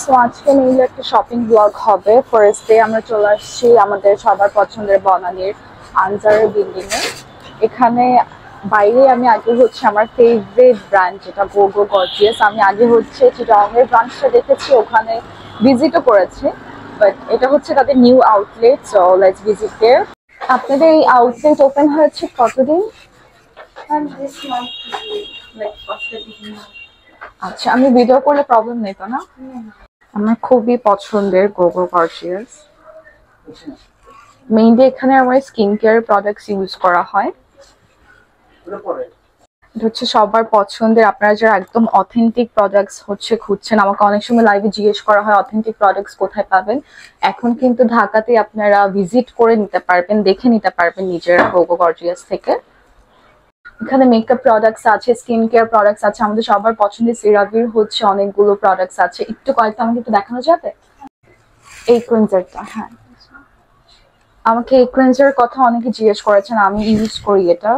So আজকে mainly একটা shopping blog হবে। ফার্স্ট ডে আমরা চলে আসছি আমাদের সবার পছন্দের বনানীর আনজার বিল্ডিং এ। এখানে বাইরে আমি আগে হচ্ছে আমার ফেভারিট ব্র্যান্ড যেটা গোগো গর্জিয়াস, আমি আগে হচ্ছে চিটাগংয়ের ব্রাঞ্চটা দেখেছি, ওখানে ভিজিটও করেছি, বাট এটা হচ্ছে তাদের new outlet. So let's visit there. আপনাদের এই আউটলেট ওপেন হয়েছে কতদিন? আচ্ছা, আমি ভিডিও করলে প্রবলেম নেই তো না? আমার খুবই পছন্দের গোগো গর্জিয়াস। মেইনলি এখানে আমার স্কিন কেয়ার প্রোডাক্টস ইউজ করা হয়। এটা হচ্ছে সবার পছন্দের, আপনারা যারা একদম অথেন্টিক প্রোডাক্টস হচ্ছে খুঁজছেন, আমাকে অনেক সময় লাইভে জিজ্ঞেস করা হয় অথেন্টিক প্রোডাক্টস কোথায় পাবেন। এখন কিন্তু ঢাকাতে আপনারা ভিজিট করে নিতে পারবেন, দেখে নিতে পারবেন নিজের গোগো গর্জিয়াস থেকে। এখানে মেকআপ প্রোডাক্টস আছে, স্কিন কেয়ার প্রোডাক্টস আছে, আমাদের সবার পছন্দের সিরাভির হচ্ছে অনেকগুলো প্রোডাক্টস আছে। একটু কয়েকটা আমাকে একটু দেখানো যাবে? এই ক্লিনজারটা, হ্যাঁ, আমাকে এই ক্লিনজার কথা অনেকে জিজ্ঞেস করেছেন, আমি ইউজ করি এটা।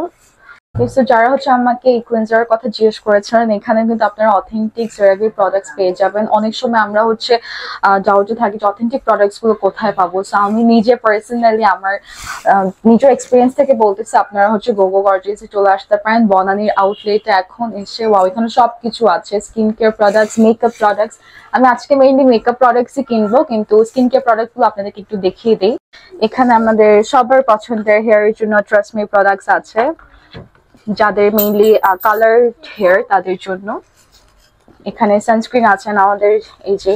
তো যারা হচ্ছে আমাকে এই ক্লিনজারের কথা জিজ্ঞেস করেছিলেন, এখানে কিন্তু আপনারা অথেন্টিক সেরাভির প্রোডাক্টস পেয়ে যাবেন। অনেক সময় আমরা হচ্ছে ডাউটে থাকি যে অথেন্টিক প্রোডাক্টস গুলো কোথায় পাবো। সো আমি নিজে পার্সোনালি আমার নিজের এক্সপিরিয়েন্স থেকে বলতেছি, আপনারা হচ্ছে গোগো গর্জিয়াসে চলে আসতে পারেন। বনানীর আউটলেটে এখন এসে ওয়াও, এখানে সবকিছু আছে, skin care products, makeup products. আমি আজকে মেইনলি মেকআপ প্রোডাক্টসই কিনবো, কিন্তু স্কিন কেয়ার প্রোডাক্ট গুলো আপনাদেরকে একটু দেখিয়ে দিই। এখানে আমাদের সবার পছন্দের হেয়ারের জন্য ট্রাস্টমি প্রোডাক্টস আছে, যাদের মেইনলি কালার হেয়ার তাদের জন্য। এখানে সানস্ক্রিন আছেন আমাদের, এই যে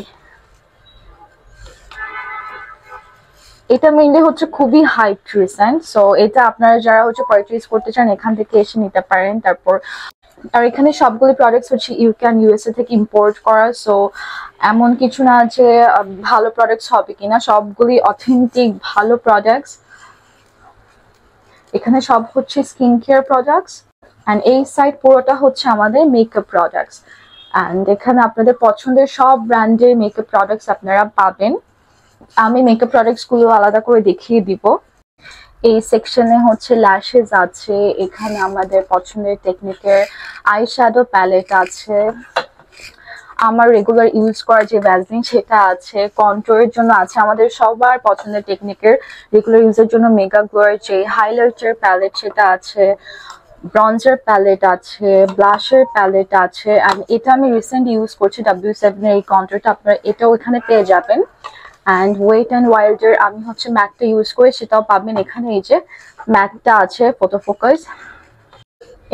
এটা মেইনলি হচ্ছে খুবই হাইপ রিসেন্ট। সো এটা আপনারা যারা হচ্ছে পারচেজ করতে চান এখান থেকে এসে নিতে পারেন। তারপর আর এখানে সবগুলি প্রোডাক্টস হচ্ছে ইউএসএ থেকে ইম্পোর্ট করা। সো এমন কিছু না যে ভালো প্রোডাক্টস হবে কিনা, সবগুলি অথেন্টিক ভালো প্রোডাক্টস। এখানে সব হচ্ছে স্কিন কেয়ার প্রোডাক্টস, অ্যান্ড এই সাইড পুরোটা হচ্ছে আমাদের মেকআপ প্রোডাক্টস। অ্যান্ড এখানে আপনাদের পছন্দের সব ব্র্যান্ডের মেকআপ প্রোডাক্টস আপনারা পাবেন। আমি মেকআপ প্রোডাক্টস গুলো আলাদা করে দেখিয়ে দিব। এই সেকশনে হচ্ছে ল্যাশেস আছে, এখানে আমাদের পছন্দের টেকনিকের আই শ্যাডো প্যালেট আছে, আমার রেগুলার ইউজ করা যে ভ্যাসলিন সেটা আছে, কন্ট্রোরের জন্য আছে আমাদের সবার পছন্দের টেকনিকের রেগুলার ইউজের জন্য মেগা গ্লোয়ার যে হাইলাইটার প্যালেট সেটা আছে, ব্রঞ্জার প্যালেট আছে, ব্লাশের প্যালেট আছে। অ্যান্ড এটা আমি রিসেন্ট ইউজ করছি W7 এর এই কন্ট্রোরটা, আপনারা এটাও এখানে পেয়ে যাবেন। অ্যান্ড ওয়েট অ্যান্ড ওয়াইল্ডের আমি হচ্ছে ম্যাকটা ইউজ করি, সেটাও পাবেন এখানে। এই যে ম্যাকটা আছে ফটো ফোকাস।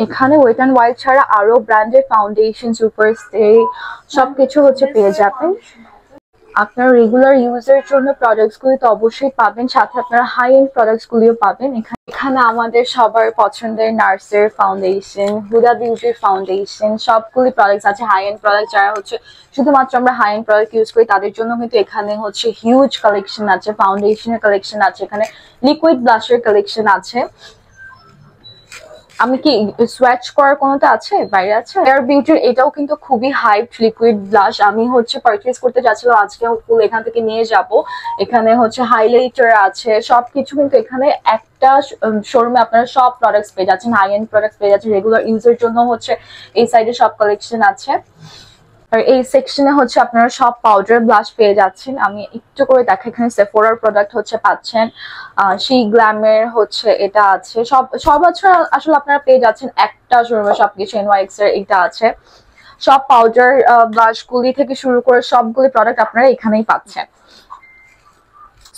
এখানে ওয়েট অ্যান্ড ওয়াইল্ড ছাড়া আরো ব্র্যান্ডের ফাউন্ডেশন, সুপার স্টে সবকিছু হচ্ছে পেয়ে যাবেন। আপনার রেগুলার ইউজের জন্য প্রোডাক্টস গুলি তো অবশ্যই পাবেন, সাথে আপনারা হাই এন্ড প্রোডাক্টস গুলিও পাবেন। এখানে আমাদের সবার পছন্দের নার্সের ফাউন্ডেশন, হুদা বিউটির ফাউন্ডেশন, সবগুলি প্রোডাক্টস আছে হাই এন্ড প্রোডাক্ট। যারা হচ্ছে শুধুমাত্র আমরা হাই এন্ড প্রোডাক্ট ইউজ করি তাদের জন্য কিন্তু এখানে হচ্ছে হিউজ কালেকশন আছে, ফাউন্ডেশনের কালেকশন আছে, এখানে লিকুইড ব্লাশের কালেকশন আছে। আমি কি সোয়াচ করার কোনোটা আছে, বাইরে আছে? এয়ার বিউটির এটাও কিন্তু খুবই হাইপ লিকুইড ব্লাশ, আমি হচ্ছে পারচেজ করতে যাচ্ছিলাম আজকে, ফুল এখান থেকে নিয়ে যাব। এখানে হচ্ছে হাইলাইটার আছে, সবকিছু কিন্তু এখানে একটা শোরুমে আপনারা সব প্রোডাক্টস পেয়ে যাচ্ছেন, হাই এন্ড প্রোডাক্টস পেয়ে যাচ্ছেন। রেগুলার ইউজের জন্য হচ্ছে এই সাইডে সব কালেকশন আছে। আর এই সেকশনে হচ্ছে আপনারা সব পাউডার ব্লাশ পেয়ে যাচ্ছেন। আমি একটু করে দেখা, এখানে সেফোরার প্রোডাক্ট হচ্ছে পাচ্ছেন, শি গ্ল্যামের হচ্ছে এটা আছে, সব আসলে আপনারা পেয়ে যাচ্ছেন একটা শোরুমে সবকিছু। NYX এর এটা আছে, সব পাউডার ব্লাশ গুলি থেকে শুরু করে সবগুলি প্রোডাক্ট আপনারা এখানেই পাচ্ছেন।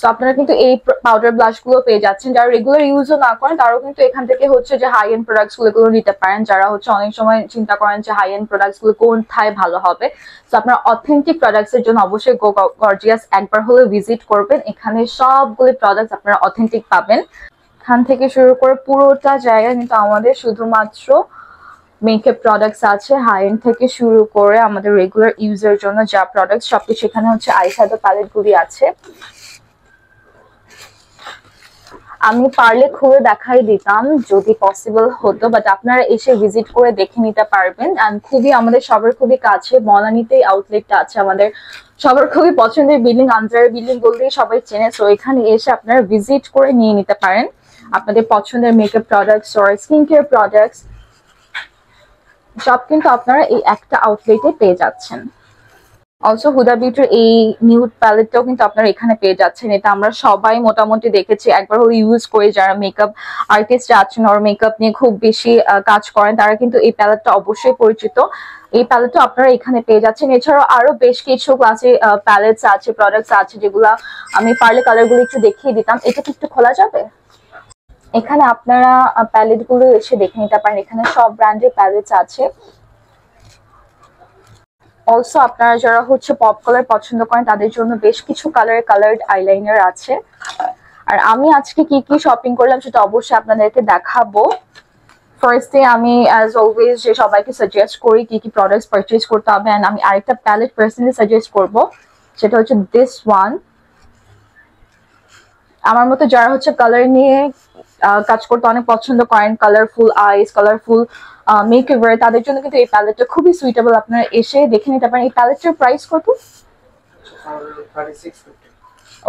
সো আপনারা কিন্তু এই পাউডার ব্লাশ গুলো পেয়ে যাচ্ছেন। যারা রেগুলার ইউজও না করেন তারাও কিন্তু এখান থেকে হচ্ছে যে হাই এন্ড প্রোডাক্টস গুলো নিতে পারেন। যারা হচ্ছে অনেক সময় চিন্তা করেন যে হাই এন্ড প্রোডাক্টস গুলো কোথায় ভালো হবে, তো আপনারা অথেন্টিক প্রোডাক্টস এর জন্য অবশ্যই গর্জিয়াস একবার হলে ভিজিট করবেন। এখানে সবগুলি প্রোডাক্টস আপনারা অথেন্টিক পাবেন। এখান থেকে শুরু করে পুরোটা জায়গা কিন্তু আমাদের শুধুমাত্র মেকআপ প্রোডাক্টস আছে, হাই এন্ড থেকে শুরু করে আমাদের রেগুলার ইউজের জন্য যা প্রোডাক্টস সবকিছু এখানে হচ্ছে। আই শ্যাডো প্যালেট গুলি আছে, আমি পারলে খুলে দেখাই দিতাম যদি পসিবল হতো, বাট আপনারা এসে ভিজিট করে দেখে নিতে পারবেন। এন্ড খুবই আমাদের সবার খুবই কাছে বনানীতেই আউটলেটটা আছে, আমাদের সবার খুবই পছন্দের বিল্ডিং, আনজার বিল্ডিং বললেই সবাই চেনে। সো এখানে এসে আপনারা ভিজিট করে নিয়ে নিতে পারেন আপনাদের পছন্দের মেকআপ প্রোডাক্টস আর স্কিন কেয়ার প্রোডাক্টস, সব কিন্তু আপনারা এই একটা আউটলেটে পেয়ে যাচ্ছেন। অলসো হুদা বিউটির এই নিউড প্যালেটটাও কিন্তু আপনারা এখানে পেয়ে যাচ্ছেন। এটা আমরা সবাই মোটামুটি দেখেছি, একবার হলে ইউজ করে, যারা মেকআপ আর্টিস্ট আছেন আর মেকআপ নিয়ে খুব বেশি কাজ করেন তারা কিন্তু এই প্যালেটটা অবশ্যই পরিচিত। এই প্যালেটটা আপনারা এখানে পেয়ে যাচ্ছেন। এছাড়াও আরো বেশ কিছু ক্লাসে প্যালেটস আছে, প্রোডাক্টস আছে, যেগুলা আমি পারলে কালারগুলো একটু দেখিয়ে দিতাম। এটা কি একটু খোলা যাবে? এখানে আপনারা প্যালেট গুলো এসে দেখে নিতে পারেন, এখানে সব ব্র্যান্ডের প্যালেটস আছে। অলসো আপনারা যারা হচ্ছে পপ কালার পছন্দ করেন তাদের জন্য বেশ কিছু কালার্ড আইলাইনার আছে। আর আমি আজকে কি কি শপিং করলাম সেটা অবশ্যই আপনাদেরকে দেখাবো। ফার্স্টে আমি অ্যাজ অলওয়েজ যে সবাইকে সাজেস্ট করি কি কি প্রোডাক্টস পারচেজ করতে হবে, এন্ড আমি আরেকটা প্যালেট পার্সোনালি সাজেস্ট করব, সেটা হচ্ছে দিস ওয়ান। আমার মতো যারা হচ্ছে কালার নিয়ে কাজ করতে অনেক পছন্দ করেন, কালারফুল আইস, কালারফুল মেকওভার, তাদের জন্য কিন্তু এই প্যালেটটা খুবই সুইটেবল। আপনারা এসে দেখে নিতে পারেন। এই প্যালেটটার প্রাইস কত?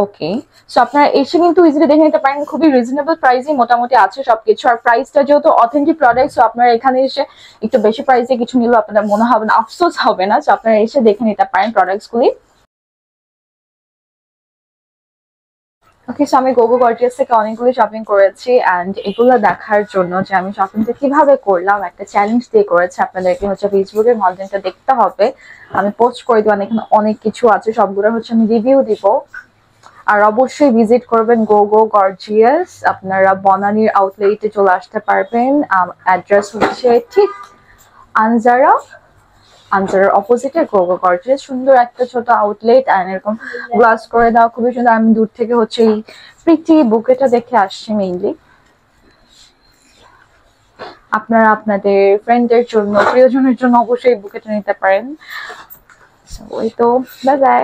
ওকে, সো আপনারা এসে কিন্তু ইজিলি দেখে নিতে পারেন, খুবই রিজনেবল প্রাইসে মোটামুটি আছে সবকিছু। আর প্রাইসটা যেহেতু অথেন্টিক প্রোডাক্ট, সো আপনারা এখানে এসে একটু বেশি প্রাইসে কিছু নিলেও আপনাদের মনে হবে না, আফসোস হবে না। সো আপনারা এসে দেখে নিতে পারেন প্রোডাক্টসগুলি। ওকে, সো আমি গোগো গর্জিয়াস থেকে অনেকগুলো শপিং করেছি, অ্যান্ড এগুলো দেখার জন্য যে আমি শপিংটা কিভাবে করলাম একটা চ্যালেঞ্জ দিয়ে করেছি, আপনাদেরকে হচ্ছে ফেসবুকের কন্টেন্টটা দেখতে হবে। আমি পোস্ট করে দিব, এখানে অনেক কিছু আছে, সবগুলো হচ্ছে আমি রিভিউ দিব। আর অবশ্যই ভিজিট করবেন গোগো গর্জিয়াস। আপনারা বনানীর আউটলেটে চলে আসতে পারবেন। অ্যাড্রেস হচ্ছে ঠিক আনজারা, আনজারার অপোজিটে গোগো গর্জিয়াস। সুন্দর একটা ছোট আউটলেট, আর এরকম গ্লাস করে দেওয়া, খুবই সুন্দর। আমি দূর থেকে হচ্ছে এই প্রিটি বুকেটা দেখে আসছি মেইনলি। আপনারা আপনাদের ফ্রেন্ডদের জন্য, প্রিয়জনের জন্য অবশ্যই বুকেটা নিতে পারেন। ওই তো, বাই বাই।